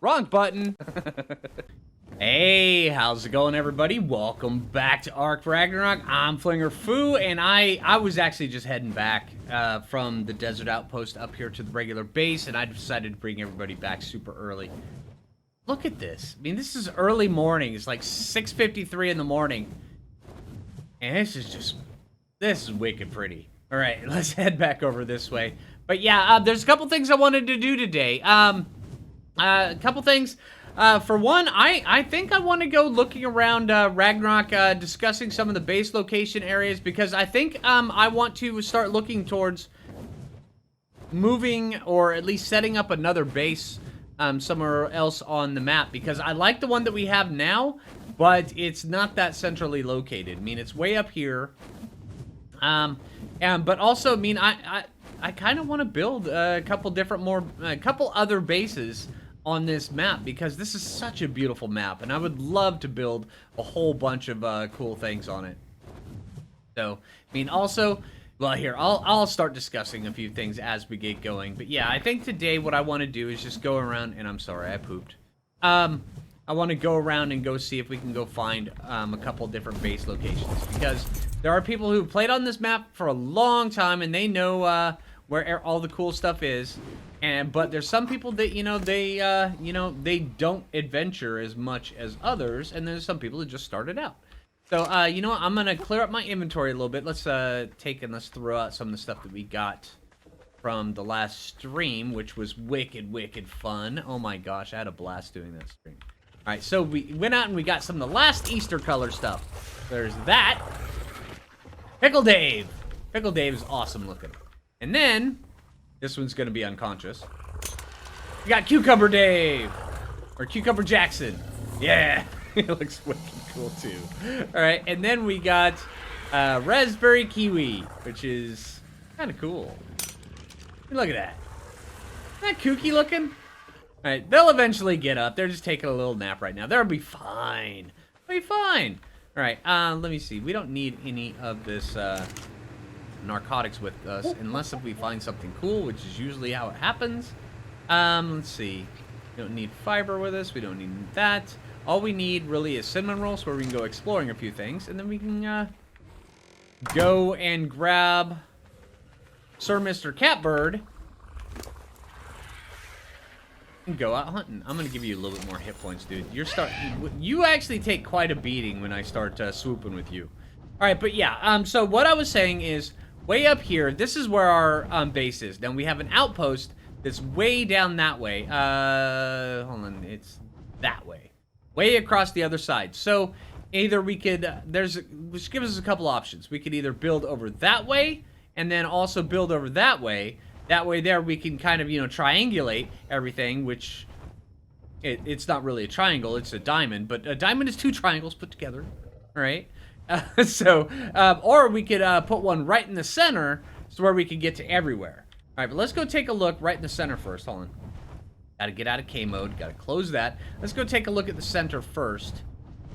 Wrong button. Hey, how's it going, everybody? Welcome back to Ark Ragnarok. I'm Phlinger Phoo, and I was actually just heading back from the desert outpost up here to the regular base, and I decided to bring everybody back super early. Look at this. I mean, this is early morning. It's like 6:53 in the morning, and this is wicked pretty. All right, let's head back over this way. But yeah, there's a couple things I wanted to do today. A couple things. For one, I think I want to go looking around Ragnarok, discussing some of the base location areas, because I think I want to start looking towards moving, or at least setting up another base somewhere else on the map, because I like the one that we have now, but it's not that centrally located. I mean, it's way up here. But also, I mean, I kind of want to build a couple other bases on this map, because this is such a beautiful map, and I would love to build a whole bunch of cool things on it. So, I mean, also, well, here, I'll start discussing a few things as we get going. But yeah, I think today what I want to do is just go around, and I'm sorry, I pooped. I want to go around and go see if we can go find a couple different base locations, because there are people who've played on this map for a long time, and they know where all the cool stuff is. But there's some people that, they don't adventure as much as others, and there's some people that just started out. So, you know what, I'm gonna clear up my inventory a little bit. Let's let's throw out some of the stuff that we got from the last stream, which was wicked fun. Oh my gosh, I had a blast doing that stream. All right, so we went out and we got some of the last Easter color stuff. There's that. Pickle Dave. Pickle Dave is awesome looking. And then this one's gonna be unconscious. We got Cucumber Dave, or Cucumber Jackson. Yeah, he looks wicked cool too. All right, and then we got Raspberry Kiwi, which is kind of cool. Look at that. Isn't that kooky looking? All right, they'll eventually get up. They're just taking a little nap right now. They'll be fine. They'll be fine. All right, let me see. We don't need any of this narcotics with us, unless if we find something cool, which is usually how it happens. Let's see. We don't need fiber with us. We don't need that. All we need really is cinnamon rolls, where we can go exploring a few things, and then we can go and grab Sir Mr. Catbird and go out hunting. I'm gonna give you a little bit more hit points, dude. You actually take quite a beating when I start swooping with you. All right, but yeah. So what I was saying is, way up here, this is where our base is. Now we have an outpost that's way down that way. Hold on, it's that way, way across the other side. So either we could, which gives us a couple options. We could either build over that way, and then also build over that way. That way there we can kind of, triangulate everything, which it's not really a triangle, it's a diamond. But a diamond is two triangles put together, all right? Or we could put one right in the center, so where we could get to everywhere. All right, but let's go take a look right in the center first. Hold on. Gotta get out of K mode. Gotta close that. Let's go take a look at the center first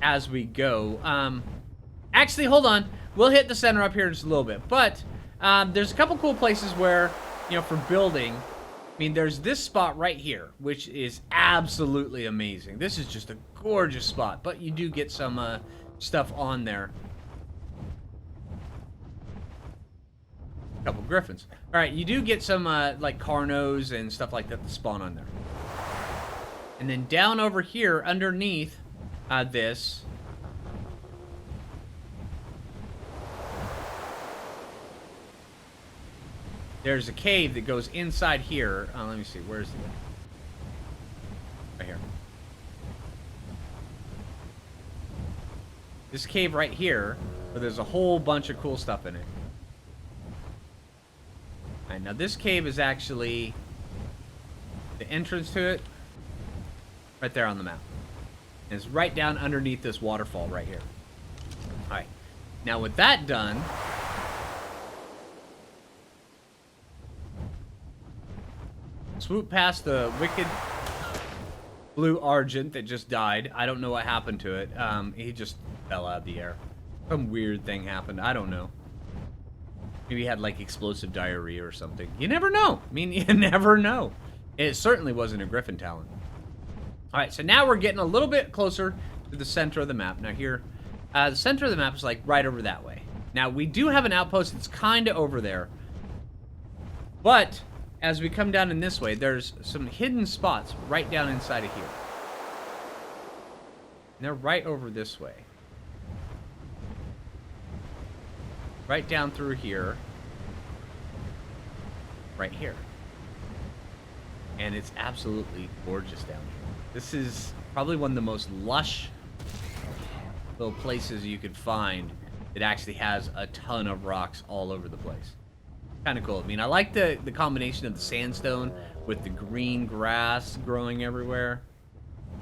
as we go. Actually, hold on. We'll hit the center up here in just a little bit. But there's a couple cool places where, for building. I mean, there's this spot right here, which is absolutely amazing. This is just a gorgeous spot. But you do get some stuff on there. Couple griffins. All right, you do get some like Carnos and stuff like that to spawn on there. And then down over here underneath this, there's a cave that goes inside here. Let me see, where's the, right here. This cave right here, where there's a whole bunch of cool stuff in it. Alright, now this cave is actually the entrance to it, right there on the map. And it's right down underneath this waterfall right here. Alright, now with that done, swoop past the wicked blue Argent that just died. I don't know what happened to it. He just fell out of the air. Some weird thing happened. I don't know. Maybe he had like explosive diarrhea or something. You never know. I mean, you never know. It certainly wasn't a Griffin talent. All right, so now we're getting a little bit closer to the center of the map. Now here, the center of the map is like right over that way. Now we do have an outpost that's kind of over there. But as we come down in this way, there's some hidden spots right down inside of here. And they're right over this way. Right down through here. Right here. And it's absolutely gorgeous down here. This is probably one of the most lush little places you could find that actually has a ton of rocks all over the place. Kind of cool. I mean, I like the combination of the sandstone with the green grass growing everywhere.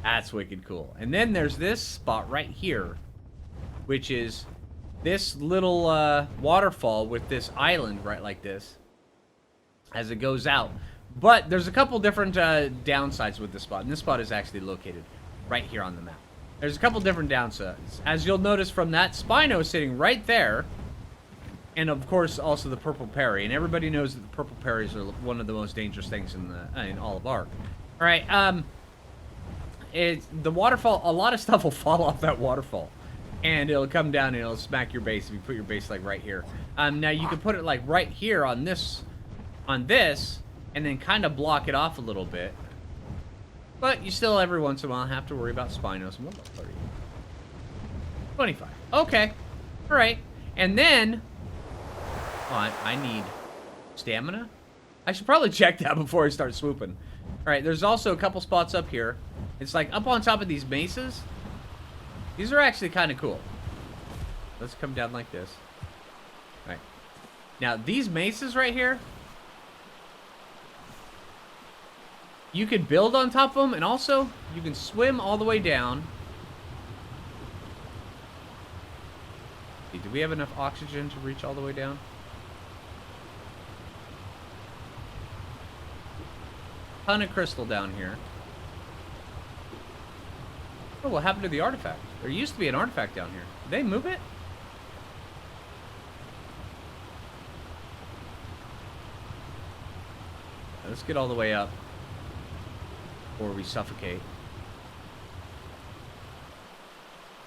That's wicked cool. And then there's this spot right here, which is this little waterfall with this island right like this as it goes out. But there's a couple different downsides with this spot. And this spot is actually located right here on the map. There's a couple different downsides. As you'll notice from that Spino sitting right there, and of course also the purple Perry. And everybody knows that the purple Perries are one of the most dangerous things in all of Ark. All right, the waterfall, a lot of stuff will fall off that waterfall. And it'll come down and it'll smack your base if you put your base like right here. Now you can put it like right here on this, and then kind of block it off a little bit. But you still, every once in a while, have to worry about Spinos. And what level are you? 25. Okay. All right. And then... Oh, I need stamina? I should probably check that before I start swooping. All right, there's also a couple spots up here. It's like up on top of these mesas. These are actually kind of cool. Let's come down like this. All right. Now, these mesas right here... You could build on top of them, and also, you can swim all the way down. Do we have enough oxygen to reach all the way down? Ton of crystal down here. Oh, what happened to the artifact? There used to be an artifact down here. Did they move it? Let's get all the way up. Or we suffocate.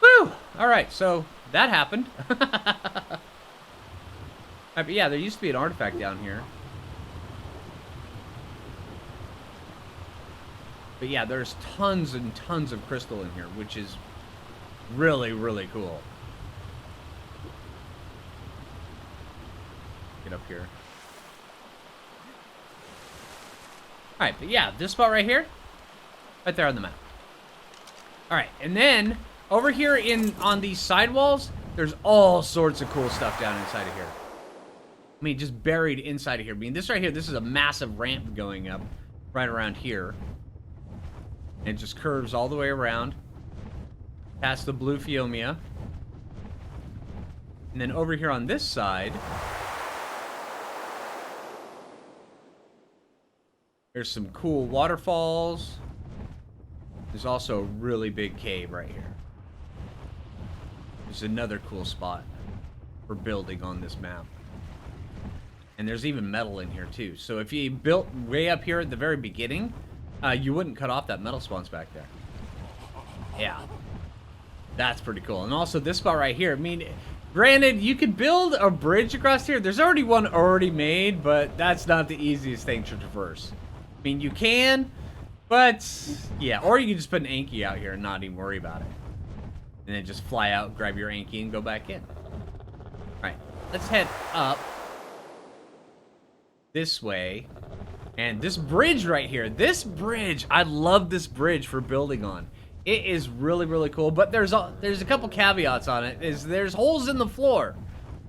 Woo! Alright, so that happened. But yeah, there used to be an artifact down here. But yeah, there's tons and tons of crystal in here, which is really, really cool. Get up here. Alright, but yeah, this spot right here. Right there on the map. Alright, and then over here on these sidewalls, there's all sorts of cool stuff down inside of here. I mean, just buried inside of here. I mean, this right here, this is a massive ramp going up right around here. And it just curves all the way around. Past the blue Phiomia. And then over here on this side, there's some cool waterfalls. There's also a really big cave right here. There's another cool spot for building on this map. And there's even metal in here too. So if you built way up here at the very beginning, you wouldn't cut off that metal spawns back there. Yeah. That's pretty cool. And also this spot right here, I mean, granted, you could build a bridge across here. There's already one already made, but that's not the easiest thing to traverse. I mean, you can, but yeah, or you can just put an Anki out here and not even worry about it. And then just fly out, grab your Anki, and go back in. Alright, let's head up this way. And this bridge right here, this bridge, I love this bridge for building on. It is really, really cool, but there's a couple caveats on it. There's holes in the floor.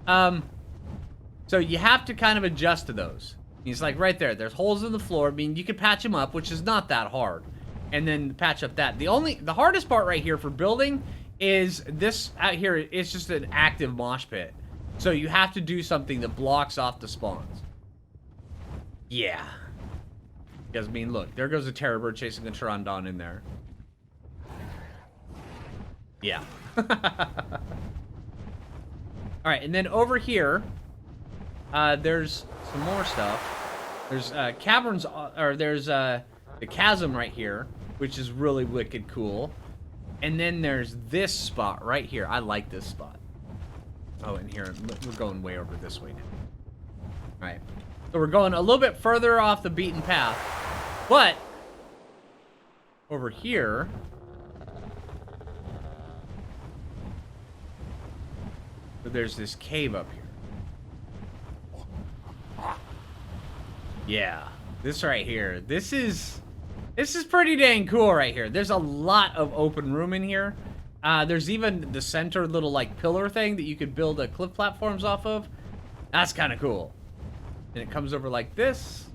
So you have to kind of adjust to those. It's like right there, there's holes in the floor. I mean, you can patch them up, which is not that hard. And then patch up that. The hardest part right here for building is this out here. It's just an active mosh pit. So you have to do something that blocks off the spawns. Yeah. Because, I mean, look, there goes a terror bird chasing a Pteranodon in there. Yeah. Alright, and then over here, there's some more stuff. There's caverns, or there's the chasm right here, which is really wicked cool. And then there's this spot right here. I like this spot. Oh, and here, we're going way over this way now. All right. So we're going a little bit further off the beaten path. But over here, there's this cave up here. Yeah, this right here. This is pretty dang cool right here. There's a lot of open room in here. There's even the center little like pillar thing that you could build cliff platforms off of. That's kind of cool. And it comes over like this,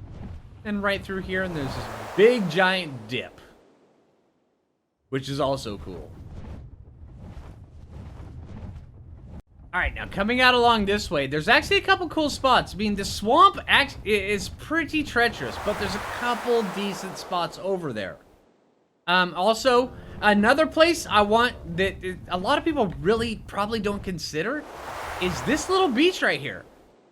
and right through here, and there's this big giant dip, which is also cool. All right, now coming out along this way, there's actually a couple cool spots. I mean, the swamp is pretty treacherous, but there's a couple decent spots over there. Also, another place I want that a lot of people really probably don't consider is this little beach right here.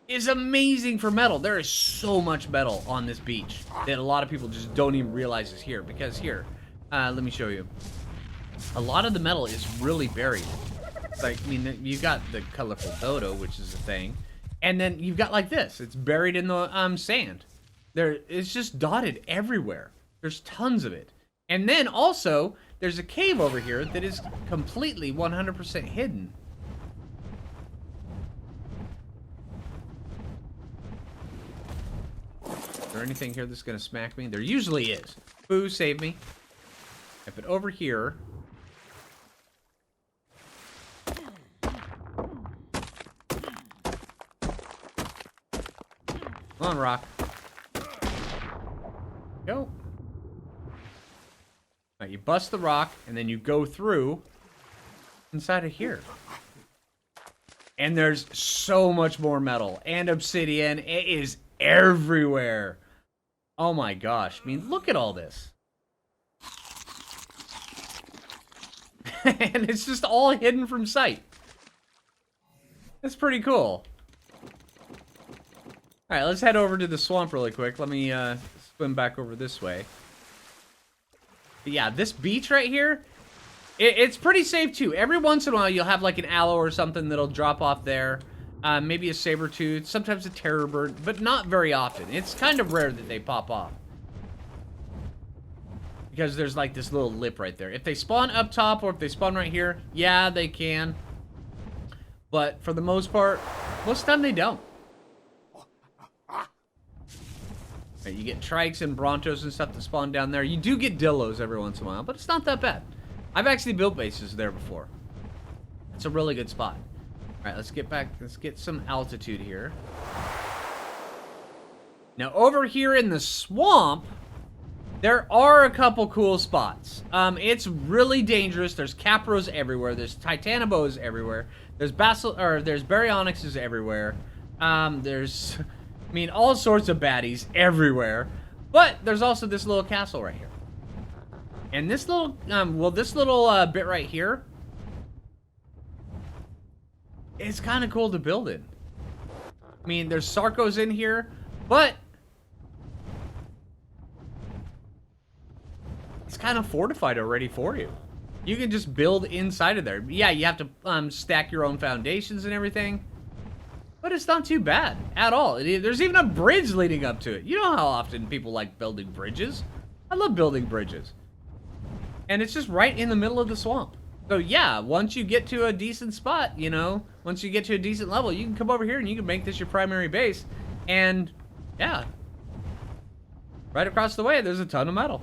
Is amazing for metal. There is so much metal on this beach that a lot of people just don't even realize is here. Because here, let me show you. A lot of the metal is really buried. Like, I mean, you've got the colorful dodo, which is a thing, and then you've got like this. It's buried in the sand. It's just dotted everywhere. There's tons of it. And then also, there's a cave over here that is completely 100% hidden. Is there anything here that's gonna smack me? There usually is. Phoo, save me. But over here. Come on, rock. Go. Now you bust the rock, and then you go through inside of here. And there's so much more metal and obsidian. It is everywhere. Oh my gosh. I mean, look at all this. And it's just all hidden from sight. That's pretty cool. Alright, let's head over to the swamp really quick. Let me swim back over this way. But yeah, this beach right here, it's pretty safe too. Every once in a while, you'll have like an aloe or something that'll drop off there. Maybe a saber-tooth, sometimes a terror bird, but not very often. It's kind of rare that they pop off. Because there's like this little lip right there. If they spawn up top or if they spawn right here, yeah, they can. But for the most part, most of the time they don't. Right, you get trikes and brontos and stuff that spawn down there. You do get dillos every once in a while, but it's not that bad. I've actually built bases there before. It's a really good spot. Alright, let's get back. Let's get some altitude here. Now, over here in the swamp, there are a couple cool spots. It's really dangerous. There's capros everywhere. There's titanobos everywhere. There's there's baryonyxes everywhere. There's, I mean, all sorts of baddies everywhere. But there's also this little castle right here. And this little, this little bit right here, it's kind of cool to build in. I mean, there's Sarcos in here, but it's kind of fortified already for you. You can just build inside of there. Yeah, you have to stack your own foundations and everything, but it's not too bad at all. There's even a bridge leading up to it. You know how often people like building bridges? I love building bridges. And it's just right in the middle of the swamp. So yeah, once you get to a decent spot, you know, once you get to a decent level, you can come over here and you can make this your primary base. And yeah, right across the way, there's a ton of metal.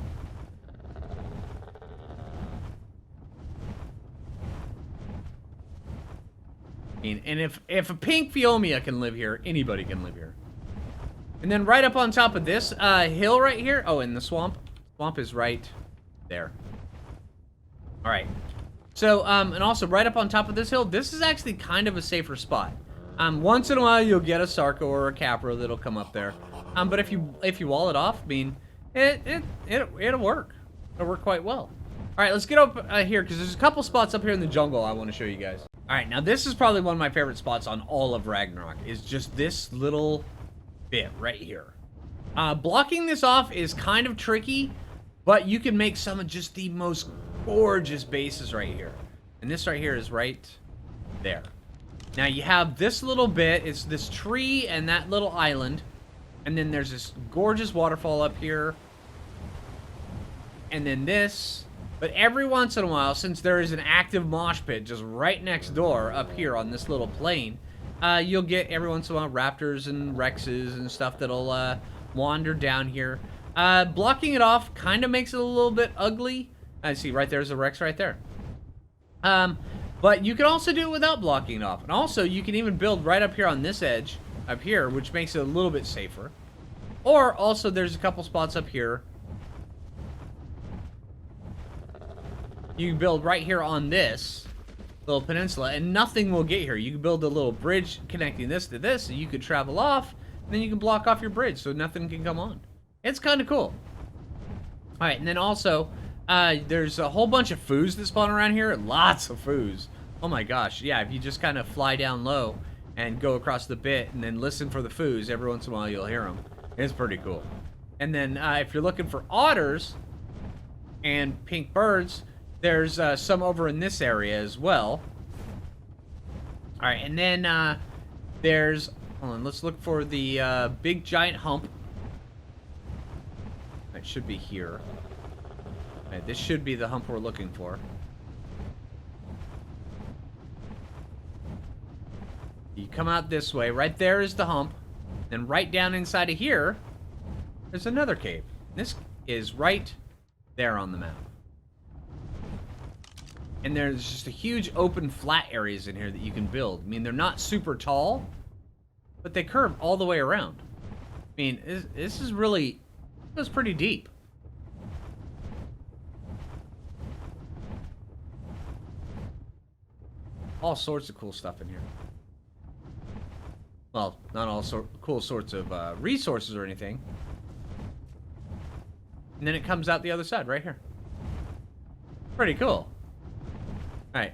I mean, and if a pink Phiomia can live here, anybody can live here. And then right up on top of this hill right here, oh, and the swamp. Swamp is right there. All right. So, and also right up on top of this hill, this is actually kind of a safer spot. Once in a while, you'll get a Sarco or a Capra that'll come up there. But if you wall it off, I mean, it'll work. It'll work quite well. All right, let's get up here because there's a couple spots up here in the jungle I want to show you guys. All right, now this is probably one of my favorite spots on all of Ragnarok. Is just this little bit right here. Blocking this off is kind of tricky, But you can make some of just the most gorgeous bases right here. And this right here is right there. Now you have this little bit, it's this tree and that little island. And then there's this gorgeous waterfall up here. And then this. But every once in a while, since there is an active mosh pit just right next door up here on this little plain, you'll get every once in a while raptors and rexes and stuff that'll wander down here. Blocking it off kind of makes it a little bit ugly. I see right there's a rex right there. But you can also do it without blocking it off. And also, you can even build right up here on this edge, up here, which makes it a little bit safer. Or, also, there's a couple spots up here. You can build right here on this little peninsula, and nothing will get here. You can build a little bridge connecting this to this, and you can travel off, and then you can block off your bridge so nothing can come on. It's kind of cool. Alright, and then also... there's a whole bunch of foos that spawn around here. Lots of foos. Oh my gosh. Yeah, if you just kind of fly down low and go across the bit and then listen for the foos, every once in a while you'll hear them. It's pretty cool. And then if you're looking for otters and pink birds, there's some over in this area as well. Alright, and then there's... Hold on, let's look for the big giant hump. It should be here. Right, this should be the hump we're looking for. You come out this way. Right there is the hump. Then right down inside of here, there's another cave. This is right there on the map. And there's just a huge open flat areas in here that you can build. I mean, they're not super tall, but they curve all the way around. I mean, this is really... It goes pretty deep. All sorts of cool stuff in here. Well, not all cool sorts of resources or anything. And then it comes out the other side, right here. Pretty cool. Alright.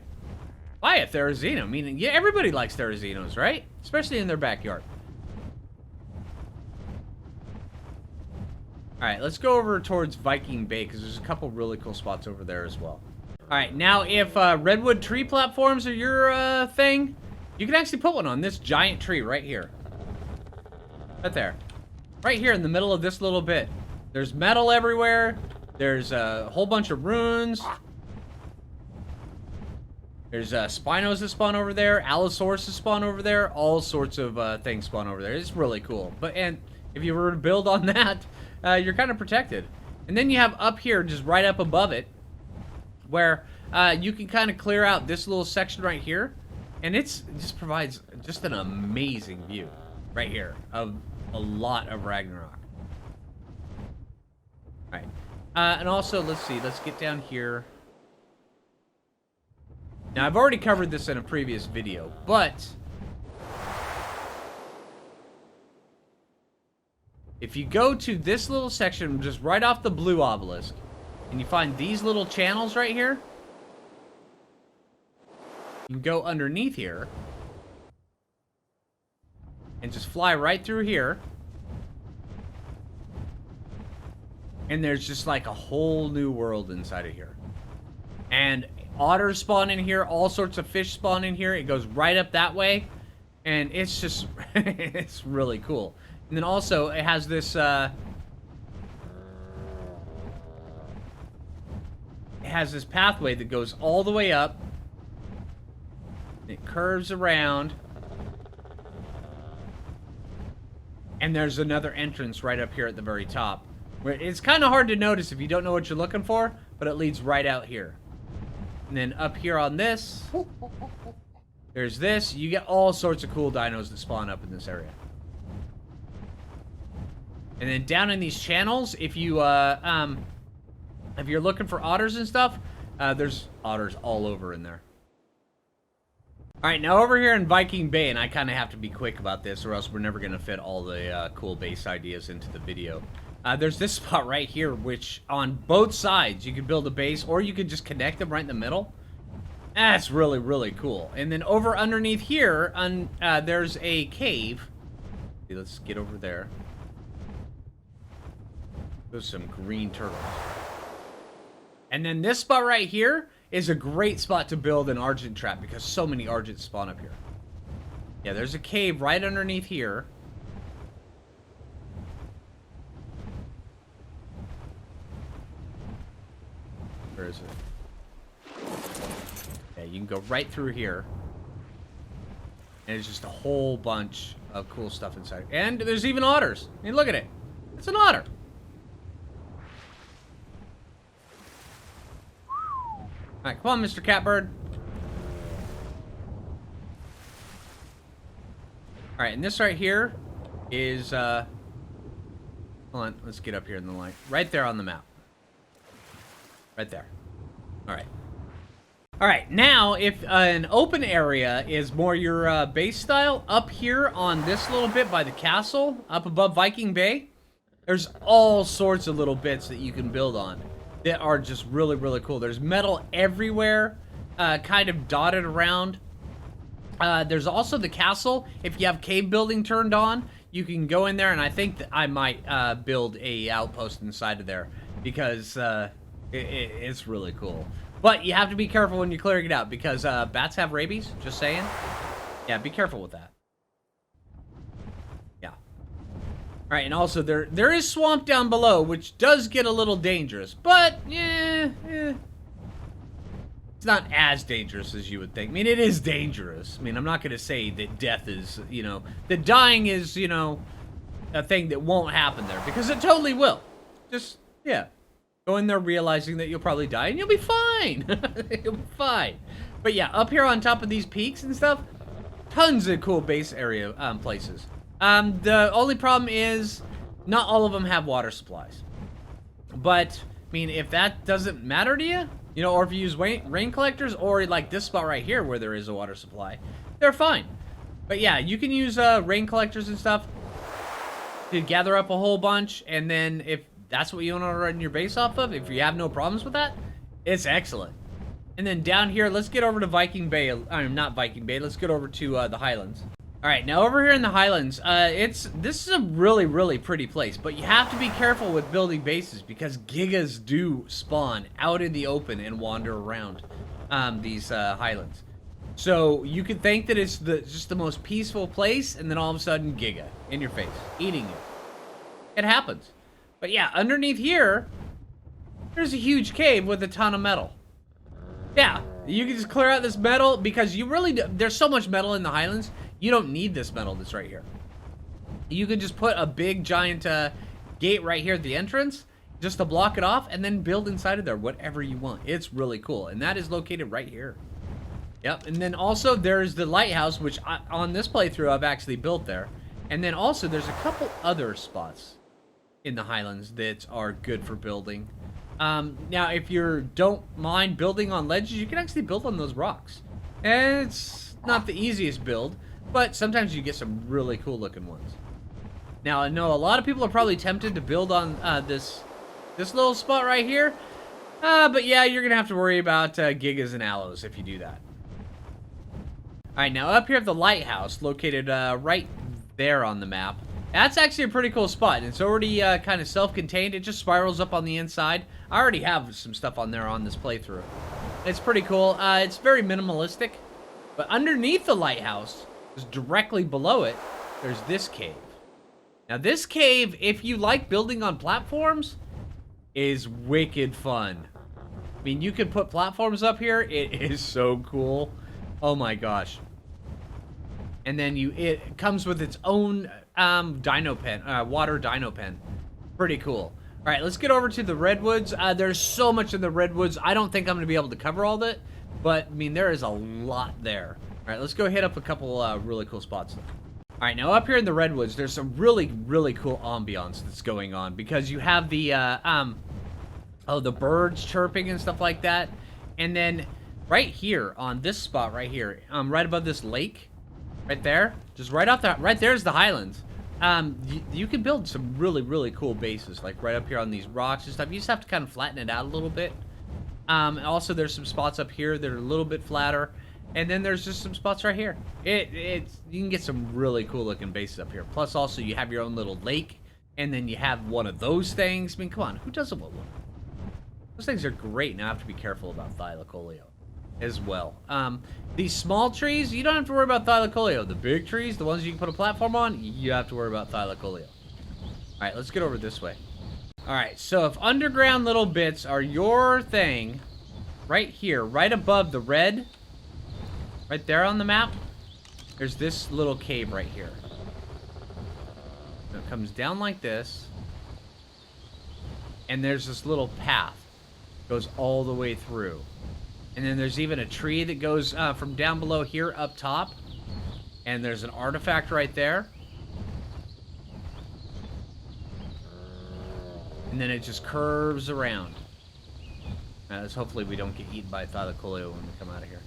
Buy a Therizino. I mean, yeah, everybody likes Therizinos, right? Especially in their backyard. Alright, let's go over towards Viking Bay, because there's a couple really cool spots over there as well. Alright, now if Redwood tree platforms are your thing, you can actually put one on this giant tree right here. Right there. Right here in the middle of this little bit. There's metal everywhere. There's a whole bunch of runes. There's Spinos that spawn over there. Allosaurus that spawn over there. All sorts of things spawn over there. It's really cool. And if you were to build on that, you're kind of protected. And then you have up here, just right up above it, where you can kind of clear out this little section right here, and it just provides just an amazing view right here of a lot of Ragnarok. All right, and also let's get down here. Now I've already covered this in a previous video, but if you go to this little section just right off the blue obelisk, and you find these little channels right here, you can go underneath here and just fly right through here, and there's just like a whole new world inside of here. And otters spawn in here, all sorts of fish spawn in here. It goes right up that way, and it's just it's really cool. And then also it has this pathway that goes all the way up. It curves around. And there's another entrance right up here at the very top. Where it's kind of hard to notice if you don't know what you're looking for, but it leads right out here. And then up here on this, there's this. You get all sorts of cool dinos that spawn up in this area. And then down in these channels, if you're looking for otters and stuff, there's otters all over in there. Alright, now over here in Viking Bay, and I kind of have to be quick about this or else we're never going to fit all the cool base ideas into the video. There's this spot right here, which on both sides you could build a base, or you could just connect them right in the middle. That's really, really cool. And then over underneath here, there's a cave. Let's get over there. There's some green turtles. And then this spot right here is a great spot to build an Argent trap because so many Argents spawn up here. Yeah, there's a cave right underneath here. Where is it? Yeah, you can go right through here. And it's just a whole bunch of cool stuff inside. And there's even otters. I mean, look at it. It's an otter. Alright, come on, Mr. Catbird. Alright, and this right here is, hold on, let's get up here in the light. Right there on the map. Right there. Alright. Alright, now, if an open area is more your base style, up here on this little bit by the castle, up above Viking Bay, there's all sorts of little bits that you can build on that are just really, really cool. There's metal everywhere, kind of dotted around. There's also the castle. If you have cave building turned on, you can go in there, and I think that I might build a outpost inside of there because it's really cool. But you have to be careful when you're clearing it out because bats have rabies, just saying. Yeah, be careful with that. Yeah. Alright, and also there is swamp down below, which does get a little dangerous. But, yeah. It's not as dangerous as you would think. I mean, it is dangerous. I mean, I'm not going to say that death is, you know, that dying is, you know, a thing that won't happen there. Because it totally will. Just, yeah. Go in there realizing that you'll probably die and you'll be fine. You'll be fine. But yeah, up here on top of these peaks and stuff, tons of cool base area places. The only problem is not all of them have water supplies. But, I mean, if that doesn't matter to you, you know, or if you use rain collectors or like this spot right here where there is a water supply, they're fine. But yeah, you can use rain collectors and stuff to gather up a whole bunch, and then if that's what you want to run your base off of, if you have no problems with that, it's excellent. And then down here, let's get over to Viking Bay. Not Viking Bay. Let's get over to the Highlands. All right, now over here in the Highlands, this is a really, really pretty place, but you have to be careful with building bases because gigas do spawn out in the open and wander around these Highlands. So you could think that it's just the most peaceful place, and then all of a sudden, giga in your face, eating you. It happens. But yeah, underneath here, there's a huge cave with a ton of metal. Yeah, you can just clear out this metal because you really there's so much metal in the Highlands, you don't need this metal that's right here. You can just put a big giant gate right here at the entrance just to block it off and then build inside of there whatever you want. It's really cool, and that is located right here. Yep, and then also there's the Lighthouse, which on this playthrough I've actually built there. And then also there's a couple other spots in the Highlands that are good for building. Now, if you don't mind building on ledges, you can actually build on those rocks. And it's not the easiest build, but sometimes you get some really cool looking ones. Now, I know a lot of people are probably tempted to build on this little spot right here. But yeah, you're gonna have to worry about gigas and aloes if you do that. Alright, now up here at the Lighthouse, located right there on the map. That's actually a pretty cool spot. It's already kind of self-contained. It just spirals up on the inside. I already have some stuff on there on this playthrough. It's pretty cool. It's very minimalistic. But underneath the lighthouse, just directly below it, there's this cave. Now this cave, if you like building on platforms, is wicked fun. I mean, you can put platforms up here. It is so cool. Oh my gosh. And then it comes with its own dino pen, water dino pen. Pretty cool. All right, let's get over to the Redwoods. There's so much in the Redwoods. I don't think I'm going to be able to cover all of it, but I mean, there is a lot there. All right, let's go hit up a couple really cool spots. All right, now up here in the Redwoods, there's some really, really cool ambiance that's going on because you have the the birds chirping and stuff like that. And then right here on this spot right here, right above this lake, right there, just right off that, right there's the Highlands. You can build some really, really cool bases, like right up here on these rocks and stuff. You just have to kind of flatten it out a little bit. Also, there's some spots up here that are a little bit flatter. And then there's just some spots right here. You can get some really cool looking bases up here. Plus, also, you have your own little lake. And then you have one of those things. I mean, come on, who doesn't want one? Those things are great. Now I have to be careful about Thylacoleo as well. These small trees, you don't have to worry about Thylacoleo. The big trees, the ones you can put a platform on, you have to worry about Thylacoleo. Alright, let's get over this way. Alright, so if underground little bits are your thing, right here, right above the red, right there on the map, there's this little cave right here. So it comes down like this, and there's this little path. Goes all the way through. And then there's even a tree that goes from down below here up top. And there's an artifact right there. And then it just curves around. Hopefully we don't get eaten by Thylacoleo when we come out of here.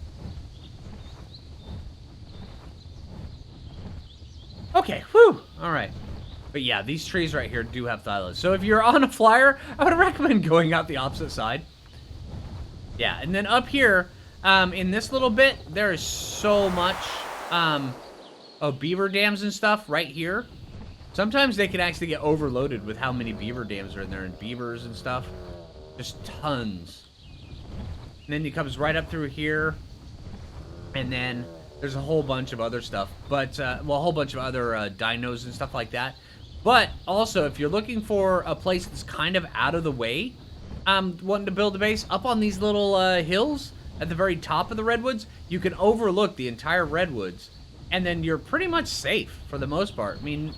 Okay, whew! Alright. But yeah, these trees right here do have Thylas. So if you're on a flyer, I would recommend going out the opposite side. Yeah, and then up here, in this little bit, there is so much beaver dams and stuff right here. Sometimes they can actually get overloaded with how many beaver dams are in there, and beavers and stuff. Just tons. And then it comes right up through here. And then there's a whole bunch of other stuff. But, well, a whole bunch of other dinos and stuff like that. But also, if you're looking for a place that's kind of out of the way, wanting to build a base, up on these little hills at the very top of the Redwoods, you can overlook the entire Redwoods, and then you're pretty much safe for the most part. I mean,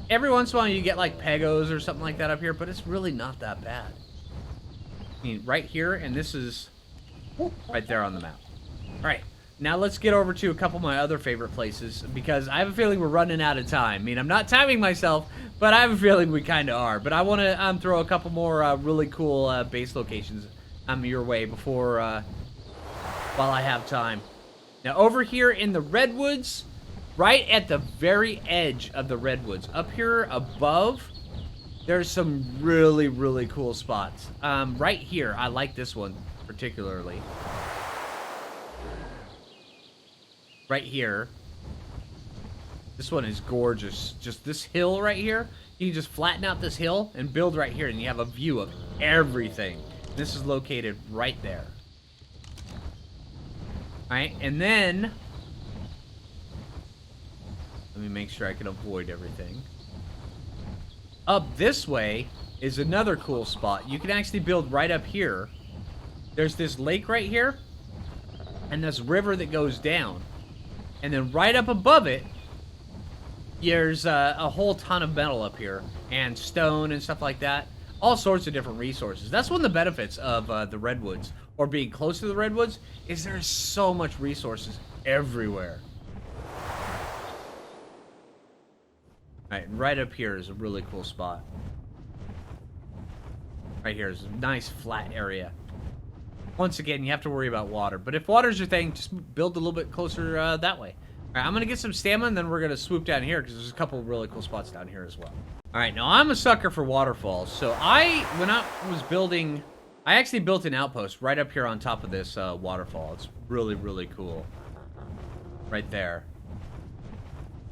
every once in a while you get like pegos or something like that up here, but it's really not that bad. I mean, right here, and this is right there on the map. All right. Now let's get over to a couple of my other favorite places, because I have a feeling we're running out of time. I mean, I'm not timing myself, but I have a feeling we kind of are. But I want to throw a couple more really cool base locations your way before, while I have time. Now over here in the Redwoods, right at the very edge of the Redwoods, up here above, there's some really, really cool spots. Right here, I like this one particularly. Right here. This one is gorgeous. Just this hill right here. You can just flatten out this hill and build right here, and you have a view of everything. This is located right there. Alright, and then let me make sure I can avoid everything. Up this way is another cool spot. You can actually build right up here. There's this lake right here, and this river that goes down. And then right up above it, there's a whole ton of metal up here, and stone and stuff like that. All sorts of different resources. That's one of the benefits of the Redwoods, or being close to the Redwoods, is there's so much resources everywhere. Alright, right up here is a really cool spot. Right here is a nice flat area. Once again, you have to worry about water. But if water's your thing, just build a little bit closer that way. All right, I'm going to get some stamina, and then we're going to swoop down here, because there's a couple of really cool spots down here as well. All right, now I'm a sucker for waterfalls. So when I was building, I actually built an outpost right up here on top of this waterfall. It's really, really cool. Right there.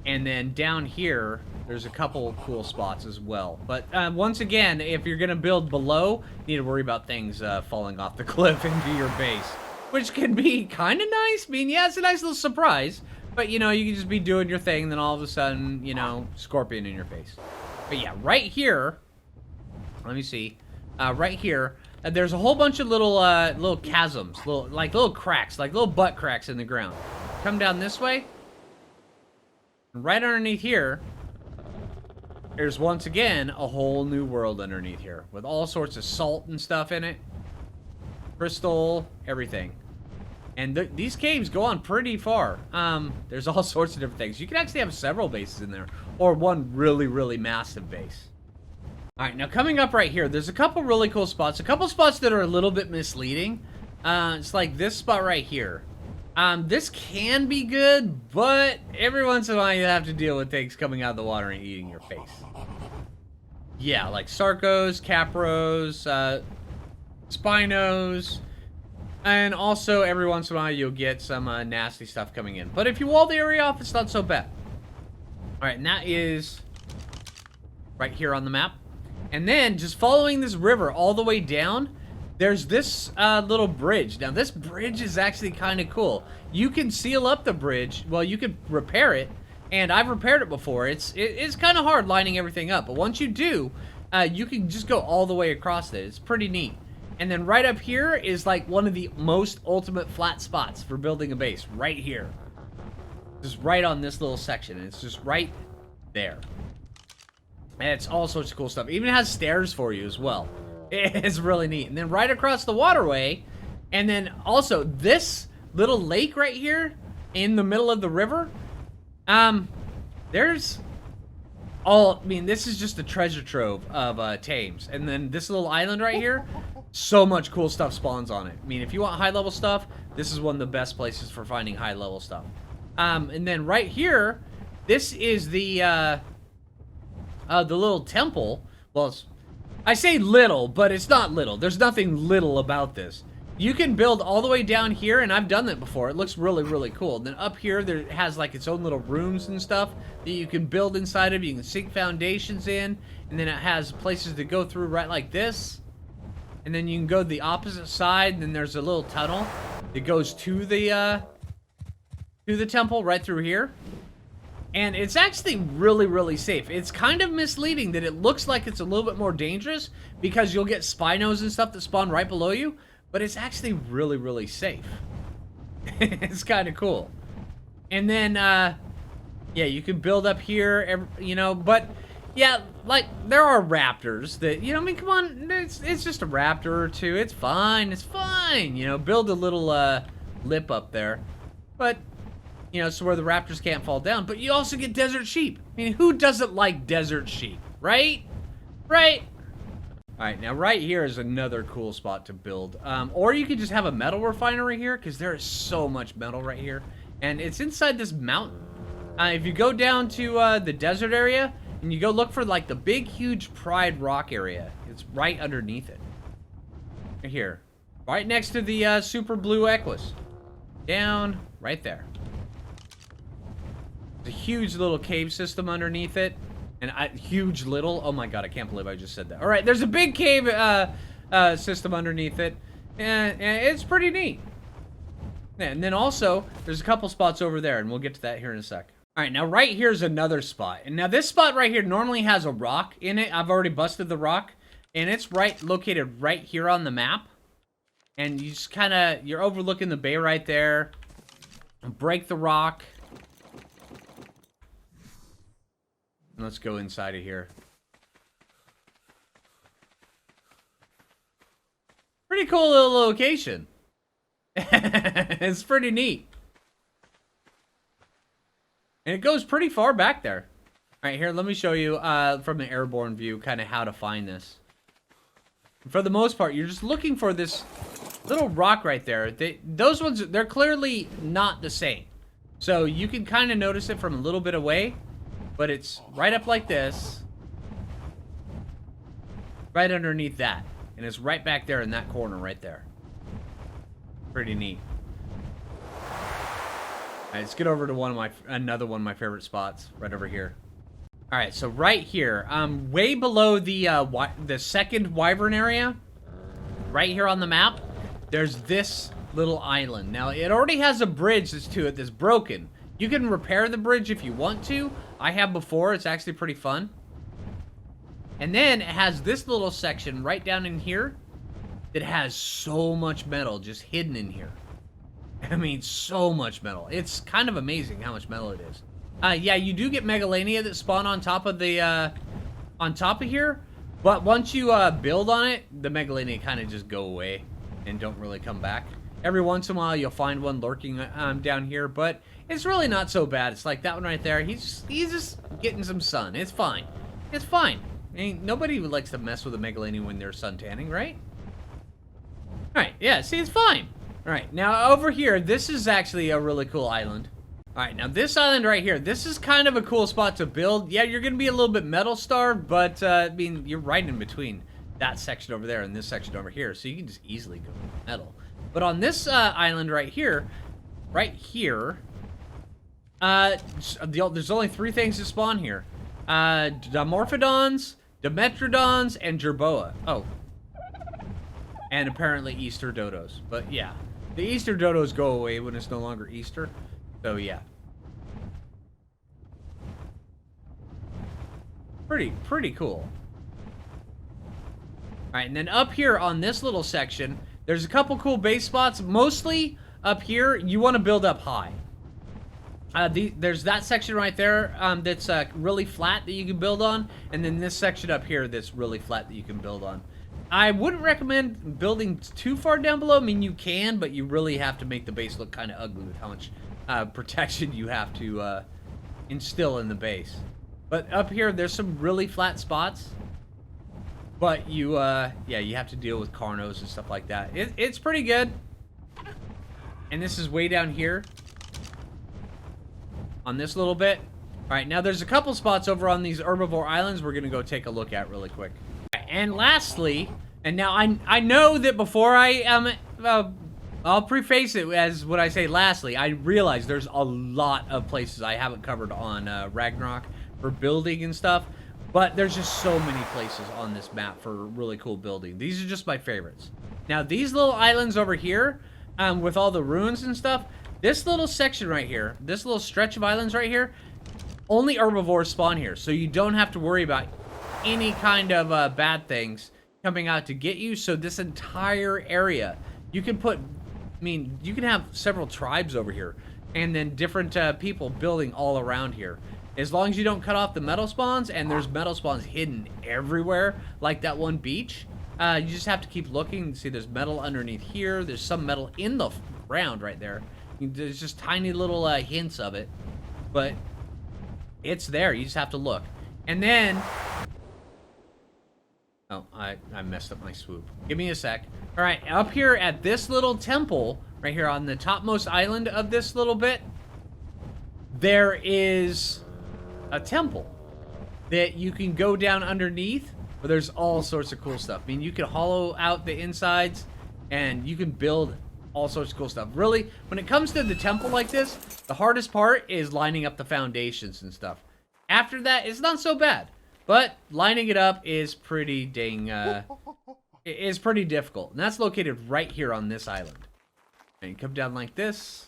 And then down here, there's a couple cool spots as well. But once again, if you're going to build below, you need to worry about things falling off the cliff into your base. Which can be kind of nice. I mean, yeah, it's a nice little surprise. But, you know, you can just be doing your thing, and then all of a sudden, you know, scorpion in your face. But yeah, right here, let me see. Right here, there's a whole bunch of little chasms, little cracks, like little butt cracks in the ground. Come down this way. Right underneath here, there's once again a whole new world underneath here with all sorts of salt and stuff in it, crystal, everything. And these caves go on pretty far. There's all sorts of different things. You can actually have several bases in there, or one really, really massive base. All right, now coming up right here, there's a couple really cool spots. A couple spots that are a little bit misleading. It's like this spot right here. This can be good, but every once in a while you have to deal with things coming out of the water and eating your face. Yeah, like Sarcos, Capros, Spinos, and also every once in a while you'll get some nasty stuff coming in. But if you wall the area off, it's not so bad. Alright, and that is right here on the map. And then, just following this river all the way down, there's this little bridge. Now, this bridge is actually kind of cool. You can seal up the bridge. Well, you could repair it, and I've repaired it before. It's kind of hard lining everything up, but once you do, you can just go all the way across it. It's pretty neat. And then right up here is like one of the most ultimate flat spots for building a base. Right here. Just right on this little section. And it's just right there. And it's all sorts of cool stuff. It even has stairs for you as well. It's really neat. And then right across the waterway, and then also this little lake right here in the middle of the river, there's all, I mean, this is just a treasure trove of tames. And then this little island right here, so much cool stuff spawns on it. I mean, if you want high level stuff, this is one of the best places for finding high level stuff. And then right here, this is the little temple. Well, I say little, but it's not little. There's nothing little about this. You can build all the way down here, and I've done that before. It looks really, really cool. And then up here, there it has like its own little rooms and stuff that you can build inside of. You can sink foundations in, and then it has places to go through right like this. And then you can go to the opposite side, and then there's a little tunnel that goes to the temple right through here. And it's actually really, really safe. It's kind of misleading that it looks like it's a little bit more dangerous because you'll get Spinos and stuff that spawn right below you, but it's actually really, really safe. It's kind of cool. And then, yeah, you can build up here, you know, but yeah, like, there are raptors that, you know, I mean, come on, it's just a raptor or two. It's fine, you know, build a little, lip up there. But, you know, so where the raptors can't fall down. But you also get desert sheep. I mean, who doesn't like desert sheep, right? Right? Alright, now right here is another cool spot to build. Or you could just have a metal refinery here, because there is so much metal right here. And it's inside this mountain. If you go down to the desert area, and you go look for, like, the big, huge Pride Rock area, it's right underneath it. Right here. Right next to the Super Blue Equus. Down right there. There's a huge little cave system underneath it. And huge little, oh my god, I can't believe I just said that. Alright, there's a big cave system underneath it. And it's pretty neat. And then also, there's a couple spots over there, and we'll get to that here in a sec. Alright, now right here's another spot. And now this spot right here normally has a rock in it. I've already busted the rock. And it's located right here on the map. And you just kind of, you're overlooking the bay right there. Break the rock. And let's go inside of here. Pretty cool little location. It's pretty neat. And it goes pretty far back there. Alright, here, let me show you from an airborne view kind of how to find this. For the most part, you're just looking for this little rock right there. Those ones, they're clearly not the same. So you can kind of notice it from a little bit away. But it's right up like this. Right underneath that. And it's right back there in that corner right there. Pretty neat. Alright, let's get over to another one of my favorite spots. Right over here. Alright, so right here. Way below the second wyvern area. Right here on the map. There's this little island. Now, it already has a bridge to it that's broken. You can repair the bridge if you want to. I have before. It's actually pretty fun. And then it has this little section right down in here that has so much metal just hidden in here. I mean, so much metal. It's kind of amazing how much metal it is. Yeah, you do get Megalania that spawn on top of the, on top of here. But once you, build on it, the Megalania kind of just go away and don't really come back. Every once in a while, you'll find one lurking, down here, but it's really not so bad. It's like that one right there. He's just getting some sun. It's fine. It's fine. I mean, nobody likes to mess with a Megalania when they're sun tanning, right? Alright, yeah, see, it's fine. Alright, now over here, this is actually a really cool island. Alright, now this island right here, this is kind of a cool spot to build. Yeah, you're going to be a little bit metal starved, but, I mean, you're right in between that section over there and this section over here, so you can just easily go metal. But on this island right here, there's only 3 things that spawn here. Dimorphodons, Dimetrodons, and Jerboa. Oh. and apparently Easter dodos. But yeah, the Easter dodos go away when it's no longer Easter. So yeah. Pretty cool. Alright, and then up here on this little section, there's a couple cool base spots. Mostly up here, you want to build up high. There's that section right there that's really flat that you can build on. And then this section up here that's really flat that you can build on. I wouldn't recommend building too far down below. I mean, you can, but you really have to make the base look kind of ugly with how much protection you have to instill in the base. But up here, there's some really flat spots. But you, yeah, you have to deal with Carnos and stuff like that. It's pretty good. And this is way down here. On this little bit. Alright, now there's a couple spots over on these herbivore islands we're going to go take a look at really quick. And lastly, and now I know that before I'll preface it as what I say lastly, I realize there's a lot of places I haven't covered on Ragnarok for building and stuff. But there's just so many places on this map for really cool building. These are just my favorites. Now, these little islands over here, with all the ruins and stuff, this little section right here, this little stretch of islands right here, only herbivores spawn here. So you don't have to worry about any kind of bad things coming out to get you. So this entire area, you can put, I mean, you can have several tribes over here. And then different people building all around here. As long as you don't cut off the metal spawns, and there's metal spawns hidden everywhere, like that one beach, you just have to keep looking. See, there's metal underneath here. There's some metal in the ground right there. There's just tiny little hints of it, but it's there. You just have to look. And then, oh, I messed up my swoop. Give me a sec. All right, up here at this little temple, right here on the topmost island of this little bit, there is a temple that you can go down underneath, but there's all sorts of cool stuff. I mean, you can hollow out the insides and you can build all sorts of cool stuff. Really, when it comes to the temple like this, the hardest part is lining up the foundations and stuff. After that, it's not so bad, but lining it up is pretty dang, is pretty difficult. And that's located right here on this island. And you come down like this.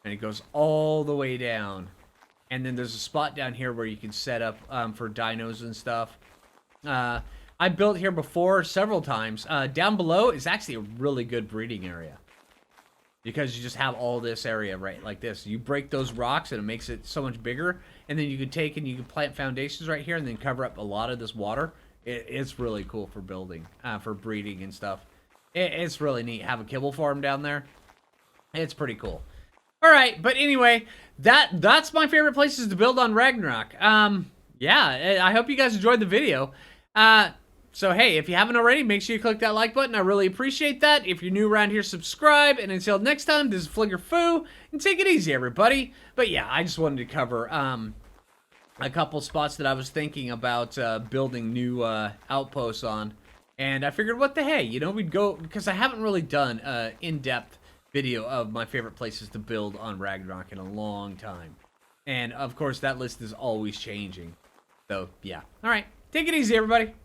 And it goes all the way down. And then there's a spot down here where you can set up for dinos and stuff. I built here before several times. Down below is actually a really good breeding area. Because you just have all this area right like this. You break those rocks and it makes it so much bigger. And then you can take and you can plant foundations right here and then cover up a lot of this water. It's really cool for building, for breeding and stuff. It's really neat. Have a kibble farm down there. It's pretty cool. All right, but anyway, that's my favorite places to build on Ragnarok. Yeah, I hope you guys enjoyed the video. So hey, if you haven't already, make sure you click that like button. I really appreciate that. If you're new around here, subscribe. And until next time, this is Phlinger Phoo, and take it easy, everybody. But yeah, I just wanted to cover a couple spots that I was thinking about building new outposts on. And I figured, what the hey, you know, we'd go, because I haven't really done in-depth video of my favorite places to build on Ragnarok in a long time. And of course, that list is always changing. So yeah. All right, take it easy, everybody.